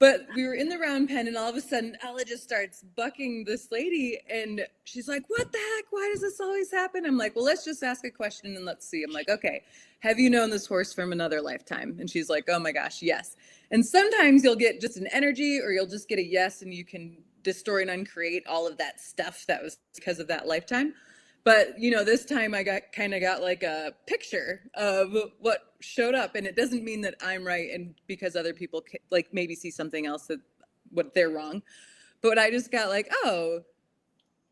But we were in the round pen, and all of a sudden Ella just starts bucking this lady, and she's like, what the heck? Why does this always happen? I'm like, well, let's just ask a question and let's see. I'm like, okay, have you known this horse from another lifetime? And she's like, oh my gosh, yes. And sometimes you'll get just an energy, or you'll just get a yes, and you can destroy and uncreate all of that stuff that was because of that lifetime. But, this time I got like a picture of what showed up, and it doesn't mean that I'm right, and because other people like maybe see something else what they're wrong. But I just got like, oh,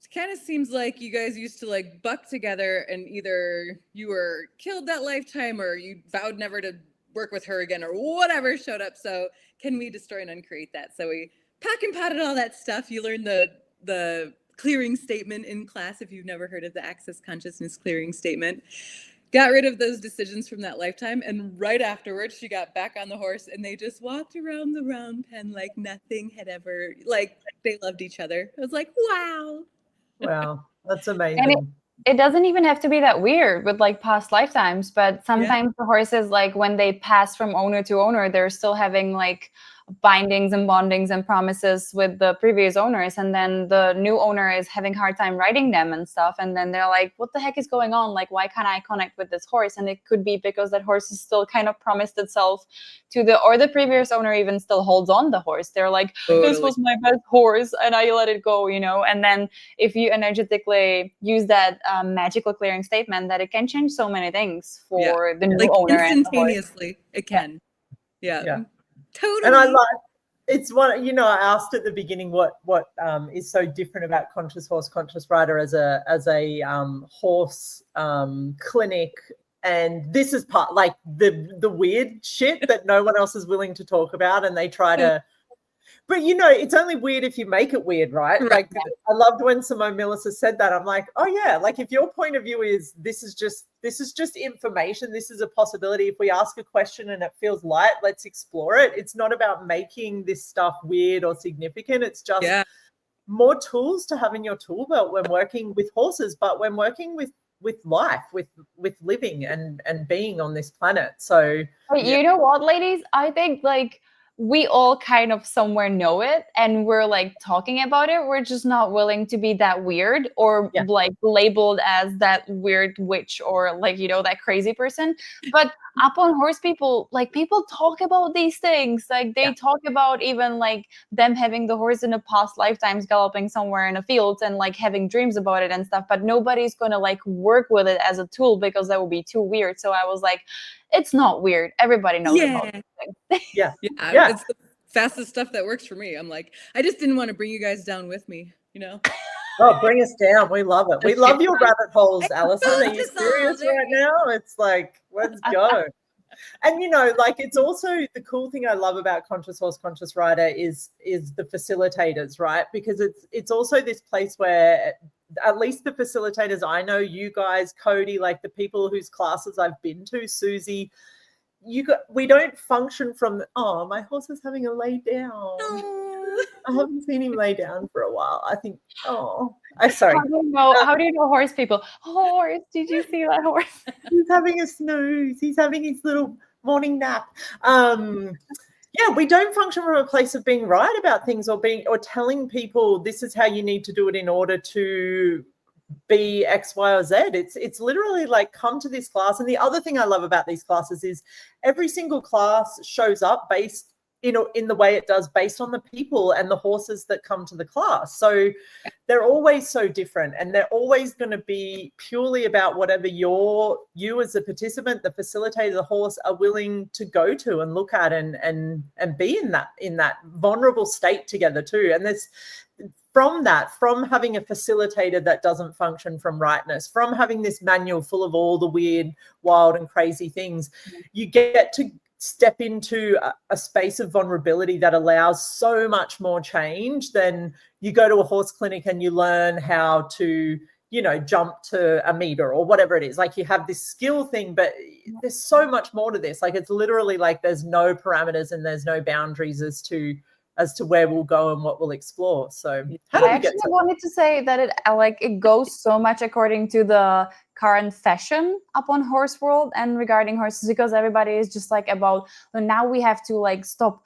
it kind of seems like you guys used to like buck together, and either you were killed that lifetime or you vowed never to work with her again or whatever showed up. So can we destroy and uncreate that? So we pack and potted all that stuff. You learn the clearing statement in class if you've never heard of the Access Consciousness clearing statement. Got rid of those decisions from that lifetime, and right afterwards she got back on the horse, and they just walked around the round pen like nothing had ever, like they loved each other. I was like, wow. Wow, that's amazing. And it doesn't even have to be that weird with like past lifetimes, but sometimes the horses, like when they pass from owner to owner, they're still having like bindings and bondings and promises with the previous owners, and then the new owner is having a hard time riding them and stuff, and then they're like, what the heck is going on? Like, why can't I connect with this horse? And it could be because that horse is still kind of promised itself to the previous owner even still holds on the horse. They're like, this was my best horse and I let it go, and then if you energetically use that magical clearing statement, that it can change so many things for the new like owner instantaneously. It can. Yeah. Totally. And I like, it's one, I asked at the beginning what is so different about Conscious Horse, Conscious Rider as a horse clinic. And this is part, like the weird shit that no one else is willing to talk about, and they try to, but it's only weird if you make it weird, right? Like I loved when Simone Millis said that. I'm like, oh yeah, like if your point of view is this is just information, this is a possibility. If we ask a question and it feels light, let's explore it. It's not about making this stuff weird or significant. It's just more tools to have in your tool belt when working with horses, but when working with life, with living and being on this planet. So but you know what, ladies? I think like we all kind of somewhere know it, and we're like talking about it. We're just not willing to be that weird or like labeled as that weird witch or like, that crazy person. But up on horse people, like people talk about these things. Like they talk about even like them having the horse in a past lifetimes galloping somewhere in a field and like having dreams about it and stuff. But nobody's going to like work with it as a tool because that would be too weird. So I was like, it's not weird. Everybody knows about these things. It's the fastest stuff that works for me. I'm like, I just didn't want to bring you guys down with me, Oh, bring us down. We love it. We love your rabbit holes, Alison. Are you serious right now? It's like, let's go. And, like it's also the cool thing I love about Conscious Horse, Conscious Rider is the facilitators, right? Because it's also this place where at least the facilitators I know, you guys, Cody, like the people whose classes I've been to, Susie, we don't function from, oh, my horse is having a lay down. I haven't seen him lay down for a while. I think, sorry. How do you know horse people? Horse, did you see that horse? He's having a snooze. He's having his little morning nap. We don't function from a place of being right about things or telling people this is how you need to do it in order to be X, Y, or Z. It's literally like, come to this class. And the other thing I love about these classes is every single class shows up based in the way it does based on the people and the horses that come to the class. So they're always so different, and they're always going to be purely about whatever you as a participant, the facilitator, the horse are willing to go to and look at and be in that vulnerable state together too. And from having a facilitator that doesn't function from rightness, from having this manual full of all the weird, wild and crazy things, you get to step into a space of vulnerability that allows so much more change than you go to a horse clinic and you learn how to, you know, jump to a meter or whatever it is. Like, you have this skill thing, but there's so much more to this. Like, it's literally like there's no parameters and there's no boundaries as to where we'll go and what we'll explore. So I actually wanted to say that it goes so much according to the current fashion upon horse world and regarding horses, because everybody is just like about, well, now we have to like stop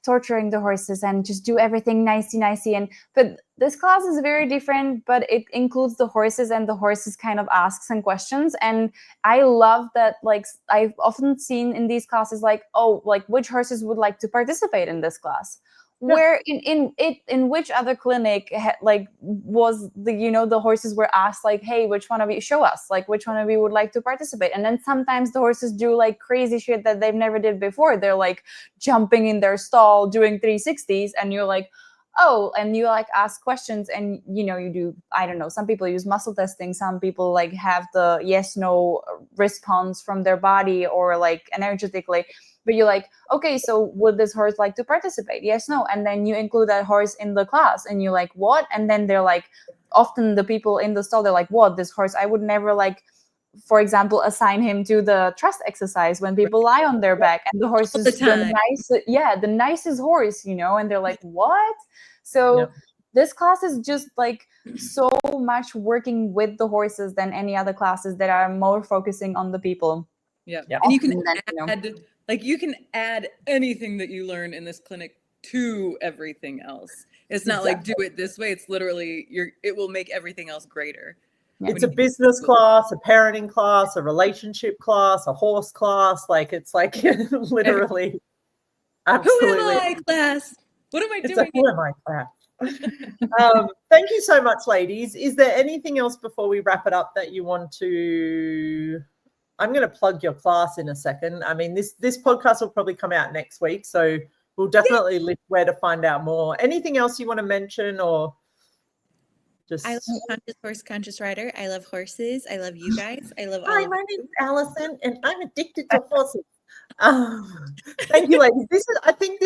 torturing the horses and just do everything nicey. And but this class is very different, but it includes the horses, and the horses kind of ask some questions. And I love that, like, I've often seen in these classes, like, oh, like, which horses would like to participate in this class? Where in which other clinic was the horses were asked like, hey, which one of you, show us, like, which one of you would like to participate? And then sometimes the horses do like crazy shit that they've never did before. They're like jumping in their stall, doing 360s, and you're like, oh, and you like ask questions, and you do, I don't know, some people use muscle testing, some people like have the yes no response from their body or like energetically. But you're like, okay, so would this horse like to participate? Yes, no. And then you include that horse in the class, and you're like, what? And then they're like, often the people in the stall, they're like, what, this horse, I would never, like, for example, assign him to the trust exercise when people lie on their back, and the horse is the nicest horse, and they're like, what? So this class is just like so much working with the horses than any other classes that are more focusing on the people. Yeah. And you can you can add anything that you learn in this clinic to everything else. It's not like do it this way. It's literally it will make everything else greater. It's a business class, a parenting class, a relationship class, a horse class. Like, it's like literally, absolutely. Who am I, class? What am I doing? Like, who am I, class? Thank you so much, ladies. Is there anything else before we wrap it up that you want to? I'm going to plug your class in a second. I mean, this podcast will probably come out next week, so we'll definitely list where to find out more. Anything else you want to mention, or just? I love Conscious Horse, Conscious Rider. I love horses. I love you guys. I love all. Hi, my name's Alison, and I'm addicted to horses. Thank you, ladies. I think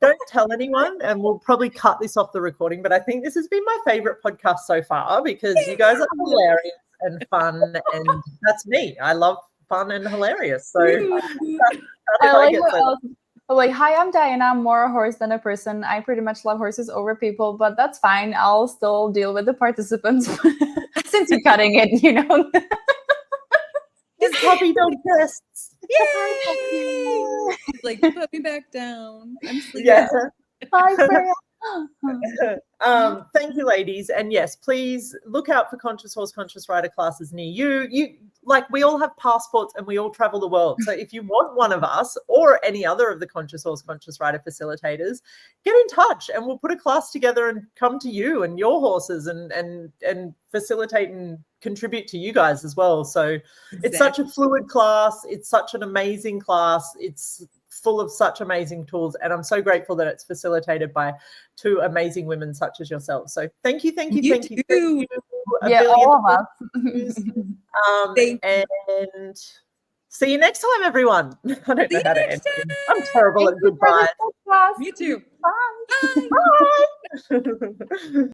don't tell anyone, and we'll probably cut this off the recording, but I think this has been my favorite podcast so far, because you guys are hilarious and fun, and that's me. I love fun and hilarious. So like, hi, I'm Diana. I'm more a horse than a person. I pretty much love horses over people, but that's fine. I'll still deal with the participants since you're cutting it, Just puppy dog tests. Yay! Like, put me back down. I'm sleeping. Yeah. Hi, Freya. Thank you, ladies, and yes, please look out for Conscious Horse, Conscious Rider classes near you. Like, we all have passports and we all travel the world, so if you want one of us or any other of the Conscious Horse, Conscious Rider facilitators, get in touch and we'll put a class together and come to you and your horses and facilitate and contribute to you guys as well. So It's such a fluid class, it's such an amazing class, it's full of such amazing tools, and I'm so grateful that it's facilitated by two amazing women such as yourselves. So thank you. Yeah, all of us. And see you next time, everyone. I don't know how to end it. I'm terrible at goodbyes. Me too. Bye. Bye.